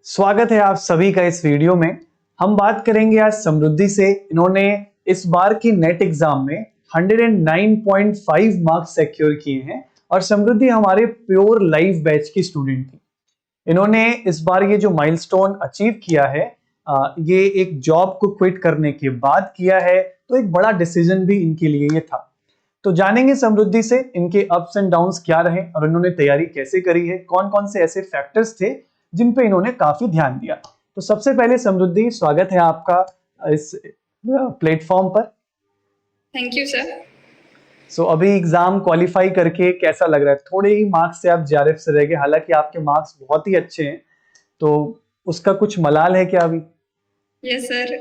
स्वागत है आप सभी का इस वीडियो में। हम बात करेंगे आज समृद्धि से। इन्होंने इस बार की नेट एग्जाम में 109.5 मार्क्स सिक्योर किए हैं और समृद्धि हमारे प्योर लाइव बैच की स्टूडेंट थी। इन्होंने इस बार ये जो माइलस्टोन अचीव किया है ये एक जॉब को क्विट करने के बाद किया है, तो एक बड़ा डिसीजन भी इनके लिए ये था। तो जानेंगे समृद्धि से इनके अप्स एंड डाउन्स क्या रहे और इन्होंने तैयारी कैसे करी है, कौन कौन से ऐसे फैक्टर्स थे जिन पे इन्होंने काफी ध्यान दिया। तो सबसे पहले समृद्धि, स्वागत है आपका इस प्लेटफॉर्म पर। Thank you sir. सो अभी एग्जाम क्वालिफाई करके कैसा लग रहा है? थोड़े ही मार्क्स से आप जेआरएफ से रह गए, हालांकि आपके मार्क्स बहुत ही अच्छे हैं, तो उसका कुछ मलाल है क्या अभी? यस सर,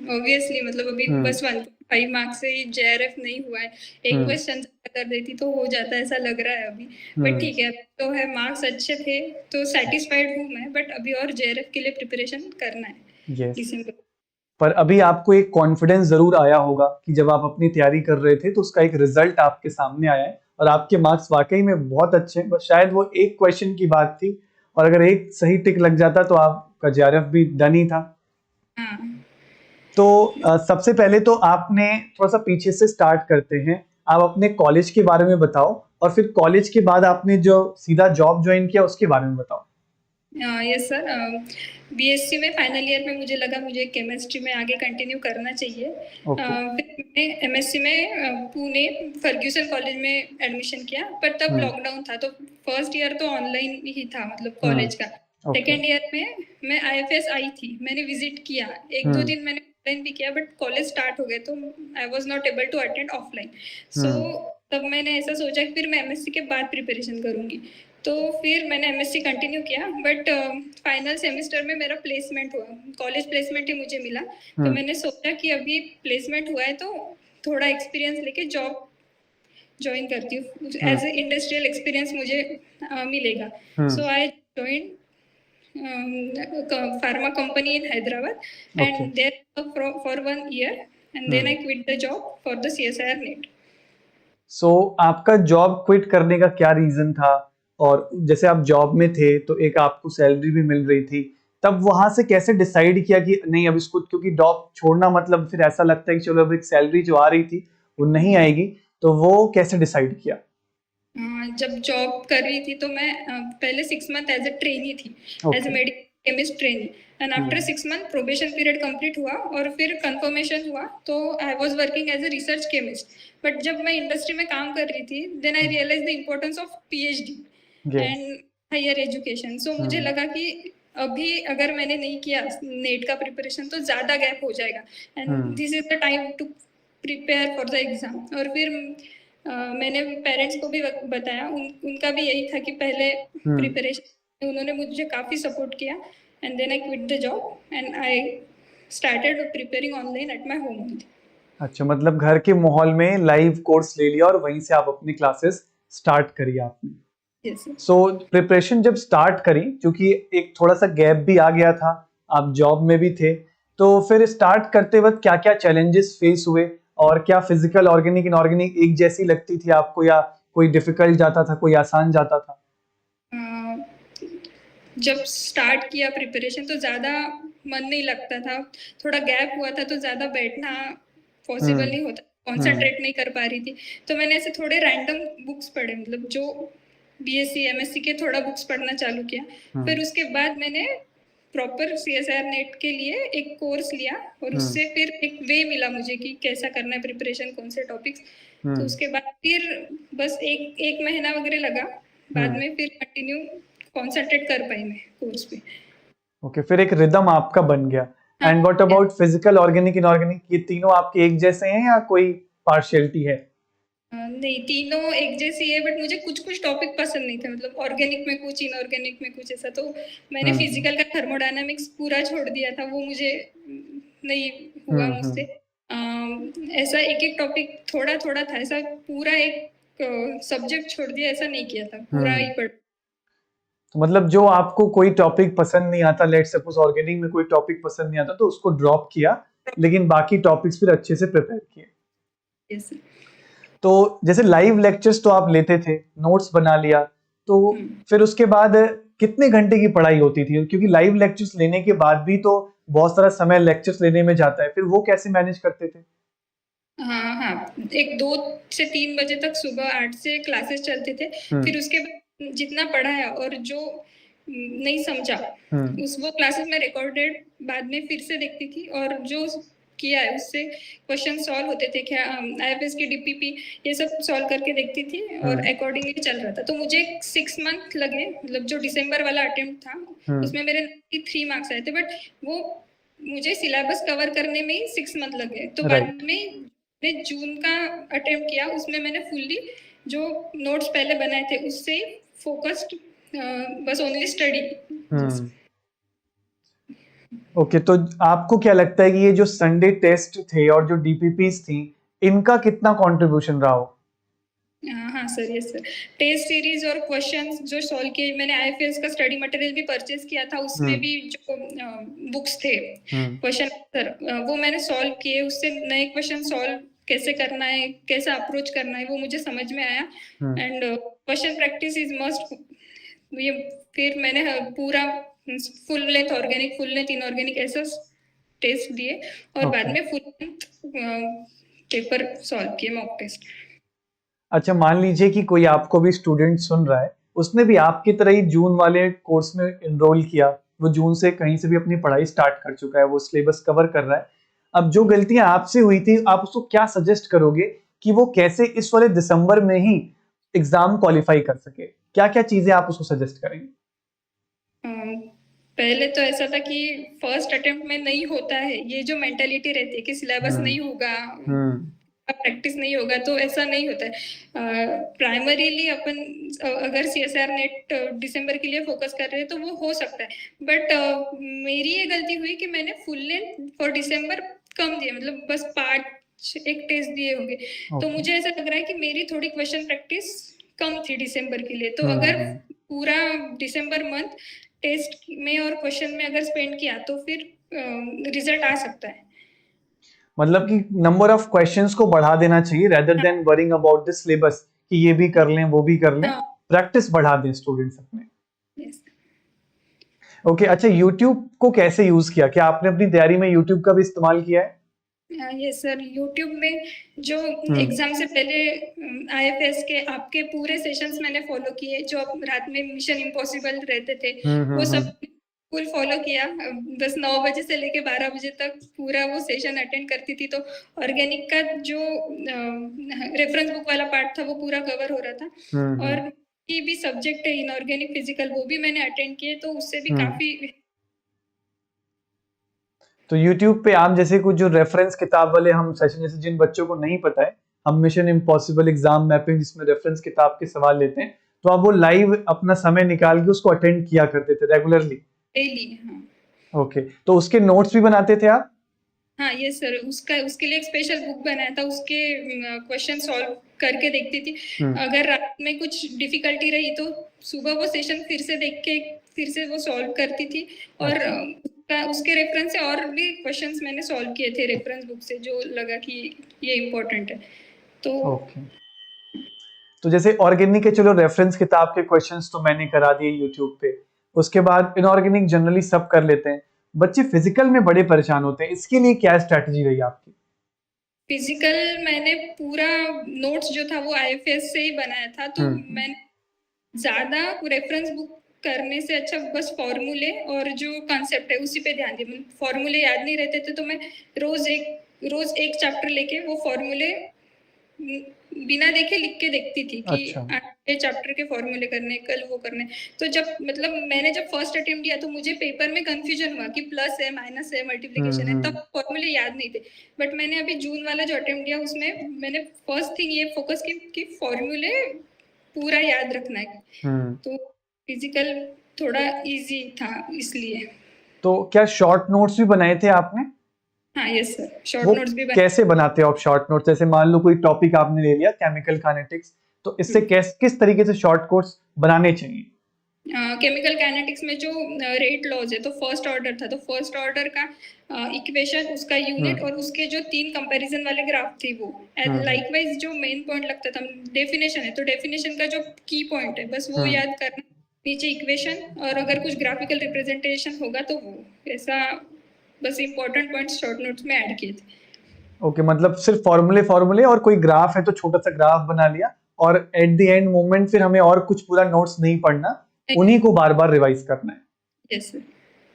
ऑब्वियसली मतलब अभी बस 1.5 मार्क्स से ही जेआरएफ नहीं हुआ है। एक क्वेश्चन कर देती तो हो जाता है, ऐसा लग रहा है अभी। बट ठीक है, तो है, मार्क्स अच्छे थे तो सेटिस्फाइड हूँ मैं। बट अभी और जेआरएफ के लिए प्रिपरेशन करना है दिसंबर। पर अभी आपको एक कॉन्फिडेंस जरूर आया होगा कि जब आप अपनी तैयारी कर रहे थे तो उसका एक रिजल्ट आपके सामने आया है और आपके मार्क्स वाकई में बहुत अच्छे हैं। बस शायद वो एक क्वेश्चन की बात थी और अगर एक सही टिक लग जाता तो आपका जेआरएफ भी डन ही था। हाँ। तो सबसे पहले तो आपने, थोड़ा सा पीछे से स्टार्ट करते हैं, आप अपने कॉलेज के बारे में बताओ और फिर कॉलेज के बाद आपने जो सीधा जॉब ज्वाइन किया उसके बारे में बताओ। यस सर, बीएससी में फाइनल ईयर में मुझे लगा मुझे केमिस्ट्री में आगे कंटिन्यू करना चाहिए। फिर मैंने एमएससी में पुणे फर्ग्यूसन कॉलेज में एडमिशन किया, पर तब लॉकडाउन था तो फर्स्ट ईयर तो ऑनलाइन ही था, मतलब कॉलेज का। सेकेंड ईयर में मैं आईएफएस आई थी, मैंने विजिट किया, एक दो दिन मैंने ऑफलाइन भी किया, बट कॉलेज स्टार्ट हो गए तो I was not able to attend offline. So तब मैंने ऐसा सोचा कि फिर मैं एमएससी के बाद प्रिपरेशन करूंगी, तो फिर मैंने एमएससी कंटिन्यू किया। बट फाइनल सेमेस्टर में मेरा प्लेसमेंट हुआ, कॉलेज प्लेसमेंट ही मुझे मिला। तो मैंने सोचा कि अभी प्लेसमेंट हुआ है तो थोड़ा एक्सपीरियंस लेके जॉब ज्वाइन करती हूँ, एज ए इंडस्ट्रियल एक्सपीरियंस मुझे मिलेगा। So I join pharma company in Hyderabad, and there for 1 year, and then I quit the job for the CSIR NET. सो आपका जॉब क्विट करने का क्या रीजन था? और जैसे आप जॉब में थे तो एक आपको सैलरी भी मिल रही थी, तब वहां से कैसे डिसाइड किया कि नहीं अब इसको, क्योंकि जॉब छोड़ना मतलब फिर ऐसा लगता है कि चलो अब एक सैलरी जो आ रही थी वो नहीं आएगी, तो वो कैसे डिसाइड किया? जब जॉब कर रही थी तो मैं पहले 6 मंथ एज ए ट्रेनी थी, as a medical chemist trainee, and after 6 month probation period complete हुआ और फिर कंफर्मेशन हुआ तो I was working as a research chemist. But जब मैं इंडस्ट्री में काम कर रही थी, then I realise the importance of PhD and higher education. So मुझे लगा कि अभी अगर मैंने नहीं किया नेट का प्रिपरेशन तो ज़्यादा गैप हो जाएगा, and this is the time to prepare for the exam. और फिर मैंने पेरेंट्स को भी बताया, उनका भी यही था कि पहले प्रिपरेशन, उन्होंने मुझे काफ़ी सपोर्ट किया, and then I quit the job and I started preparing online at my home. अच्छा, मतलब घर के माहौल में लाइव कोर्स ले लिया और वहीं से आप अपनी क्लासेस स्टार्ट करी आपने। सो प्रिपरेशन जब स्टार्ट करी, क्योंकि एक थोड़ा सा गैप भी आ गया था, आप जॉब में भी थे, तो फिर स्टार्ट करते वक्त क्या क्या चैलेंजेस फेस हुए और क्या फिजिकल, ऑर्गेनिक, इनऑर्गेनिक एक जैसी लगती थी आपको, या कोई डिफिकल्ट जाता था, कोई आसान जाता था? जब स्टार्ट किया प्रिपरेशन तो ज़्यादा मन नहीं लगता था, थोड़ा गैप हुआ था तो ज़्यादा बैठना पॉसिबल नहीं होता, कॉन्सेंट्रेट नहीं कर पा रही थी। तो मैंने ऐसे थोड़े रैंडम बुक्स पढ़े, मतलब जो बीएससी एमएससी के थोड़ा बुक्स पढ़ना चालू किया। फिर उसके बाद मैंने प्रॉपर सीएसआईआर नेट के लिए एक कोर्स लिया और उससे फिर एक वे मिला मुझे कि कैसा करना है प्रिपरेशन, कौन से टॉपिक्स। तो उसके बाद फिर बस एक महीना वगैरह लगा, बाद में फिर कंटिन्यू कॉन्सेंट्रेट कर पाई मैं कोर्स पे। ओके, फिर एक रिदम आपका बन गया। And what about physical, organic, inorganic, ये तीनों आपके एक जैसे हैं या कोई पार्शियलिटी है? नहीं, तीनों एक जैसी है, बट मुझे कुछ कुछ टॉपिक पसंद नहीं थे, मतलब ऑर्गेनिक में कुछ, इनऑर्गेनिक में कुछ, ऐसा। तो मैंने फिजिकल का थर्मोडायनामिक्स पूरा छोड़ दिया था, वो मुझे नहीं हुआ मुझसे। ऐसा एक एक टॉपिक थोड़ा थोड़ा था, ऐसा पूरा एक सब्जेक्ट छोड़ दिया, ऐसा नहीं किया था, पूरा ही पढ़। तो मतलब जो आपको कोई टॉपिक पसंद नहीं आता, लेट्स सपोज ऑर्गेनिक में कोई टॉपिक पसंद नहीं आता तो उसको ड्रॉप किया, लेकिन बाकी टॉपिक्स फिर अच्छे से प्रिपेयर किए। यस। तो जैसे लाइव लेक्चर्स तो आप लेते थे, नोट्स बना लिया, तो फिर उसके बाद कितने घंटे की पढ़ाई होती थी? क्योंकि लाइव लेक्चर्स लेने के बाद भी तो बहुत सारा समय लेक्चर्स लेने में जाता है, फिर वो कैसे मैनेज करते थे? हाँ हाँ, एक 2 से 3 बजे तक सुबह 8 से क्लासेस चलते थे। फिर उसके बाद जितना पढ़ाया और जो नहीं समझा उस वो क्लासेस में रिकॉर्डेड बाद में फिर से देखती थी, और जो किया है उससे क्वेश्चन सॉल्व होते थे क्या, आईएफएस की डीपीपी ये सब सॉल्व करके देखती थी और अकॉर्डिंगली चल रहा था। तो मुझे 6 मंथ लगे, मतलब जो दिसंबर वाला अटेम्प्ट था उसमें मेरे 93 मार्क्स आए थे, बट वो मुझे सिलेबस कवर करने में ही 6 मंथ लगे। तो बाद में मैंने जून का अटेम्प्ट किया, उसमें मैंने फुल्ली जो नोट्स पहले बनाए थे उससे फोकस्ड, बस ओनली स्टडी। ओके, तो आपको क्या लगता है कि ये जो संडे टेस्ट थे और जो डीपीपीस थी, इनका कितना कंट्रीब्यूशन रहा हो? हाँ sir, yes sir. Test series और क्वेश्चंस जो सॉल्व किए, मैंने आईएफएस का स्टडी मटेरियल भी परचेज किया था, उसमें भी जो बुक्स थे क्वेश्चन सर वो मैंने सॉल्व किए, उससे नए क्वेश्चन सॉल्व कैसे करना है, कैसा अप्रोच करना है, वो मुझे समझ में आया। And question practice is must. ये फिर मैंने पूरा full length organic, full length inorganic ऐसा टेस्ट दिए और बाद में फुल लेंथ पेपर सॉल्व किए, मॉक टेस्ट। अच्छा, मान लीजिए कि कोई आपको भी स्टूडेंट सुन रहा है, उसने भी आपकी तरह ही जून वाले कोर्स में एनरोल किया, वो जून से कहीं से भी अपनी पढ़ाई स्टार्ट कर चुका है, वो सिलेबस कवर कर रहा है। अब जो गलतियां आपसे हुई थी, आप उसको क्या सजेस्ट करोगे कि वो कैसे इस वाले दिसंबर में ही एग्जाम क्वालिफाई कर सके? क्या क्या चीजें आप उसको सजेस्ट करेंगे? पहले तो ऐसा था कि फर्स्ट अटेम्प्ट में नहीं होता है, ये जो मेंटालिटी रहती है कि सिलेबस नहीं होगा, प्रैक्टिस नहीं होगा, तो ऐसा नहीं होता है। प्राइमरीली अपन अगर सीएसआर नेट दिसंबर के लिए फोकस कर रहे हैं तो वो हो सकता है, बट मेरी ये गलती हुई कि मैंने फुल लेंथ फॉर दिसंबर कम दिया, मतलब बस 5 एक टेस्ट दिए होंगे। तो मुझे ऐसा लग रहा है कि मेरी थोड़ी क्वेश्चन प्रैक्टिस कम थी दिसंबर के लिए। तो अगर पूरा दिसंबर मंथ टेस्ट में और क्वेश्चन में अगर स्पेंड किया तो फिर रिजल्ट आ सकता है। मतलब कि नंबर ऑफ क्वेश्चंस को बढ़ा देना चाहिए rather than worrying about the syllabus कि ये भी कर लें वो भी कर लें, प्रैक्टिस बढ़ा दें स्टूडेंट्स अपने। ओके, अच्छा, यूट्यूब को कैसे यूज किया? क्या आपने अपनी तैयारी में यूट्यूब का भी इस्तेमाल किया है? यस सर, यूट्यूब में जो एग्जाम से पहले आईएफएस के आपके पूरे सेशंस मैंने फॉलो किए, जो रात में मिशन इम्पॉसिबल रहते थे वो सब फुल फॉलो किया। बस 9 बजे से लेके 12 बजे तक पूरा वो सेशन अटेंड करती थी। तो ऑर्गेनिक का जो रेफरेंस बुक वाला पार्ट था वो पूरा कवर हो रहा था, और ये भी सब्जेक्ट है इनऑर्गेनिक फिजिकल, वो भी मैंने अटेंड किए, तो उससे भी काफी। तो YouTube पे आप जैसे कुछ जो रेफरेंस किताब वाले हम सेशन, जैसे जिन बच्चों को नहीं पता है, हम मिशन इम्पॉसिबल एग्जाम मैपिंग जिसमें रेफरेंस किताब के सवाल लेते हैं, तो आप वो लाइव अपना समय निकाल के उसको अटेंड किया करते थे रेगुलरली? डेली, हाँ। ओके, तो उसके नोट्स भी बनाते थे आप? हाँ यस सर, उसके लिए एक स्पेशल बुक बनाया था, उसके क्वेश्चन सॉल्व करके देखती थी। अगर रात में कुछ डिफिकल्टी रही तो सुबह वो सेशन फिर से देख के फिर से वो सॉल्व करती थी, और उसके रेफरेंस से और भी क्वेश्चंस मैंने सॉल्व किए थे रेफरेंस बुक से, जो लगा कि ये इम्पोर्टेंट है। तो जैसे ऑर्गेनिक के चलो रेफरेंस किताब के क्वेश्चंस तो मैंने करा दिए यूट्यूब पे, उसके बाद इनऑर्गेनिक जनरली सब कर लेते हैं, बच्चे फिजिकल में बड़े परेशान होते हैं, इसके लिए क्या स्ट्रैटेजी रही आपकी? फिजिकल मैंने पूरा नोट्स जो था वो आईएफएस से ही बनाया था, तो मैंने ज्यादा रेफरेंस बुक करने से अच्छा बस फॉर्मूले और जो कॉन्सेप्ट है उसी पे ध्यान दिया। फॉर्मूले याद नहीं रहते थे तो मैं रोज एक चैप्टर लेके वो फॉर्मूले बिना देखे लिख के देखती थी कि ये चैप्टर के फॉर्मूले करने, कल वो करने। तो जब मतलब मैंने जब फर्स्ट अटेम्प्ट दिया तो मुझे पेपर में कंफ्यूजन हुआ कि प्लस है, माइनस है, मल्टीप्लिकेशन है, तब फॉर्मूले याद नहीं थे। बट मैंने अभी जून वाला जो अटेम्प्ट दिया उसमें मैंने फर्स्ट थिंग ये फोकस की कि फॉर्मूले पूरा याद रखना है। तो फिजिकल थोड़ा इजी था इसलिए। तो क्या शॉर्ट नोट्स भी बनाए थे आपने? हाँ यस सर, शॉर्ट नोट्स भी कैसे बनाते हो आप शॉर्ट नोट्स? जैसे मान लो कोई टॉपिक आपने ले लिया केमिकल काइनेटिक्स, तो इससे किस तरीके से शॉर्ट कोट्स बनाने चाहिए? केमिकल काइनेटिक्स में जो रेट लॉज है तो फर्स्ट ऑर्डर था, तो फर्स्ट ऑर्डर का इक्वेशन, उसका यूनिट और उसके जो 3 कंपैरिजन वाले ग्राफ थे वो। लाइकवाइज जो मेन पॉइंट लगता था डेफिनेशन है, तो डेफिनेशन का जो की पॉइंट है बस वो याद करना, नीचे इक्वेशन और अगर कुछ ग्राफिकल रिप्रेजेंटेशन होगा तो वो ऐसा बस इम्पोर्टेंट पॉइंट्स शॉर्ट नोट्स में ऐड किए थे। ओके, मतलब सिर्फ फॉर्मूले फॉर्मूले और कोई ग्राफ है तो छोटा सा ग्राफ बना लिया, और एट द एंड मोमेंट फिर हमें और कुछ पूरा नोट्स नहीं पढ़ना, उन्हीं को बार बार रिवाइज करना है। Yes sir.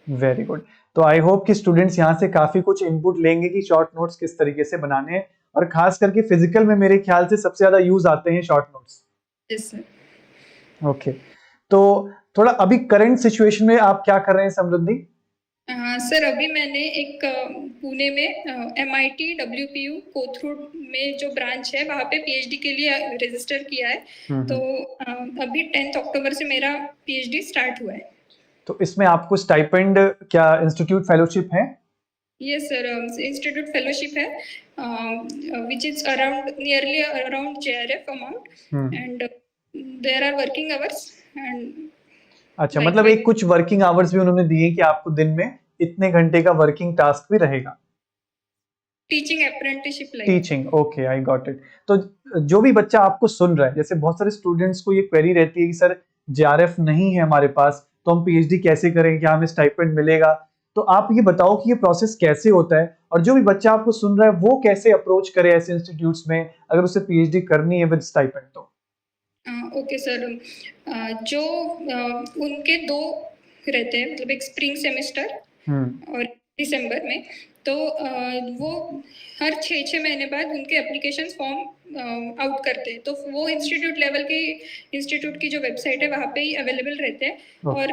Very good. तो आई होप कि स्टूडेंट्स यहाँ से काफी कुछ इनपुट लेंगे कि शॉर्ट नोट्स किस तरीके से बनाने हैं, और खास करके फिजिकल में मेरे ख्याल से सबसे ज्यादा यूज आते हैं short notes. Yes sir. Okay, तो थोड़ा अभी करंट सिचुएशन में आप क्या कर रहे हैं समृद्धि? सर अभी मैंने एक पुणे में MIT WPU कोथरूड में जो ब्रांच है वहाँ पे PhD के लिए रजिस्टर किया है। तो अभी 10 अक्टूबर से मेरा PhD स्टार्ट हुआ है। तो इसमें आपको स्टाइपेंड क्या इंस्टीट्यूट फेलोशिप है? यस सर, इंस्टीट्यूट फेलोशिप है which is nearly around JRF amount and there are working hours and अच्छा, मतलब एक कुछ वर्किंग आवर्स भी उन्होंने दिए कि आपको दिन में इतने घंटे का वर्किंग टास्क भी रहेगा। Teaching apprenticeship like. Teaching, okay, I got it. तो जो भी बच्चा आपको सुन रहा है, जैसे बहुत सारे स्टूडेंट्स को ये क्वेरी रहती है कि सर JRF नहीं है हमारे पास, तो हम PhD कैसे करें, क्या हमें स्टाइपेंड मिलेगा? तो आप ये बताओ कि ये प्रोसेस कैसे होता है, और जो भी बच्चा आपको सुन रहा है वो कैसे अप्रोच करे ऐसे इंस्टीट्यूट्स में अगर उसे PhD करनी है विद स्टाइपेंड तो? ओके सर, जो उनके 2 रहते हैं, मतलब एक स्प्रिंग सेमेस्टर और दिसंबर में, तो वो हर 6 महीने बाद उनके एप्लीकेशन फॉर्म आउट करते हैं। तो वो इंस्टीट्यूट की जो वेबसाइट है वहाँ पे ही अवेलेबल रहते हैं। और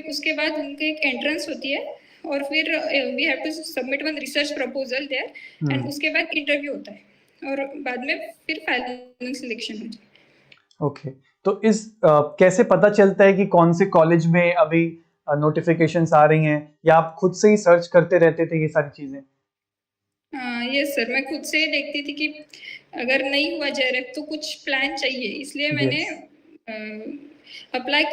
उसके बाद उनके एक एंट्रेंस होती है, और फिर we have to submit one research proposal there and उसके बाद इंटरव्यू होता है, और बाद में फिर फाइनल सिलेक्शन होता है। ओके, तो इस कैसे पता चलता है कि कौन से कॉलेज में अभी नोटिफिकेशंस आ रही हैं, या आप खुद से ही सर्च करते रहते थे ये सारी चीजें? यस सर, मैं खुद से ही देखती थी कि अगर नहीं हुआ JRF तो कुछ प्लान चाहिए, इसलिए मैंने अप्लाई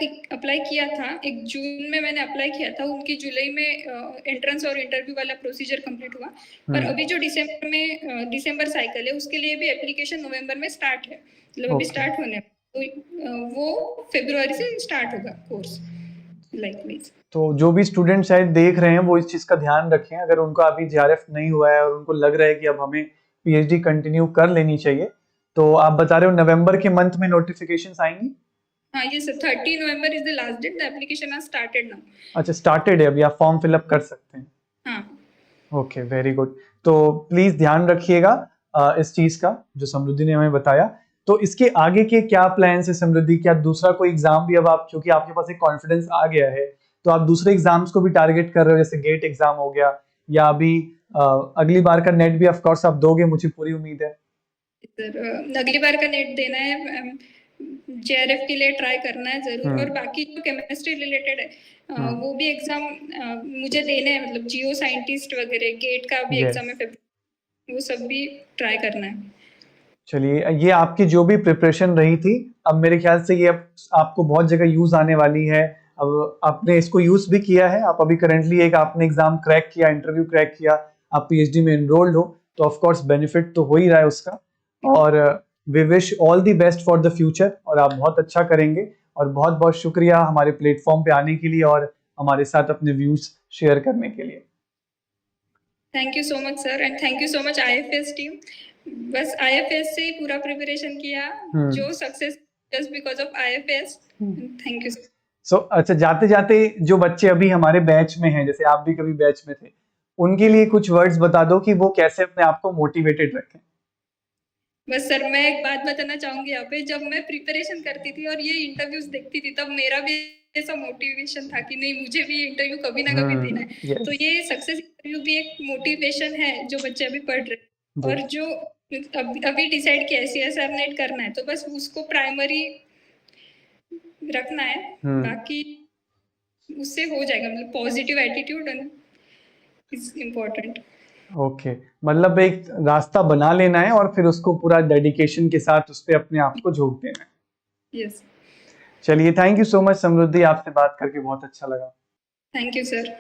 किया था। एक जून में मैंने अप्लाई किया था, उनकी जुलाई में एंट्रेंस और इंटरव्यू वाला प्रोसीजर कंप्लीट हुआ। पर अभी जो दिसंबर साइकिल है उसके लिए भी एप्लीकेशन नवंबर में स्टार्ट है, मतलब अभी स्टार्ट होने, तो वो फरवरी से स्टार्ट होगा कोर्स लाइकवाइज। तो जो भी स्टूडेंट शायद देख रहे हैं वो इस चीज का ध्यान रखें, अगर उनका अभी JRF नहीं हुआ है और उनको लग रहा है कि अब हमें PhD कंटिन्यू कर लेनी चाहिए, तो आप बता रहे हो नवंबर के मंथ में नोटिफिकेशंस आएंगी? हाँ ये sir, 30 November is the last date, the application has started now. अच्छा, स्टार्टेड है अभी, आप फॉर्म फिलअप कर सकते हैं। हाँ। Okay, very good. तो प्लीज ध्यान रखिएगा इस चीज का जो समृद्धि ने हमें बताया। तो इसके आगे के क्या प्लान्स है समृद्धि? क्या दूसरा कोई एग्जाम भी अब आप, क्योंकि आपके पास एक कॉन्फिडेंस आ गया है, तो आप दूसरे एग्जाम्स को भी टारगेट कर रहे हो, जैसे गेट एग्जाम हो गया, या अभी अगली बार का नेट भी ऑफ कोर्स आप दोगे, मुझे पूरी उम्मीद है। सर अगली बार का नेट देना है, JRF के लिए ट्राई करना है जरूर, और बाकी जो केमिस्ट्री रिलेटेड है वो भी एग्जाम मुझे देने हैं, मतलब जियो साइंटिस्ट वगैरह, गेट का भी एग्जाम है, वो सब भी ट्राई करना है। चलिए, ये आपकी जो भी प्रिपरेशन रही थी, अब मेरे ख्याल से ये अब आपको बहुत जगह यूज आने वाली है। अब आपने इसको यूज भी किया है, आप अभी करेंटली एक आपने एग्जाम क्रैक किया, इंटरव्यू क्रैक किया, आप PhD में एनरोल्ड हो, तो ऑफ कोर्स बेनिफिट तो हो ही रहा है उसका, और we wish all the best for the future, और आप बहुत अच्छा करेंगे। और बहुत बहुत शुक्रिया हमारे प्लेटफॉर्म पे आने के लिए और हमारे साथ अपने व्यूज शेयर करने के लिए। Thank you so much sir, and thank you so much IFS टीम। बस IFS से ही पूरा प्रिपरेशन किया, जो success just because of IFS। Thank you. So अच्छा, जाते जाते जो बच्चे अभी हमारे बैच में हैं, जैसे आप भी कभी बैच में थे, उनके लिए कुछ वर्ड्स बता दो कि वो कैसे अपने आप को मोटिवेटेड रखें। बस सर, मैं एक बात बताना चाहूंगी यहाँ पे, जब मैं प्रिपरेशन करती थी और ये इंटरव्यूज देखती थी, तब मेरा भी ऐसा मोटिवेशन था कि नहीं, मुझे भी इंटरव्यू कभी ना कभी देना है। तो ये सक्सेस इंटरव्यू भी एक मोटिवेशन है जो बच्चे अभी पढ़ रहे हैं, और जो अभी डिसाइड किया है CSR नेट करना है, तो बस उसको प्राइमरी रखना है, बाकी उससे हो जाएगा, मतलब positive attitude is important. Okay, मतलब एक रास्ता बना लेना है और फिर उसको पूरा डेडिकेशन के साथ उस पर अपने आप को झोंक देना है। यस। चलिए, थैंक यू सो मच समृद्धि, आपसे बात करके बहुत अच्छा लगा। Thank you sir.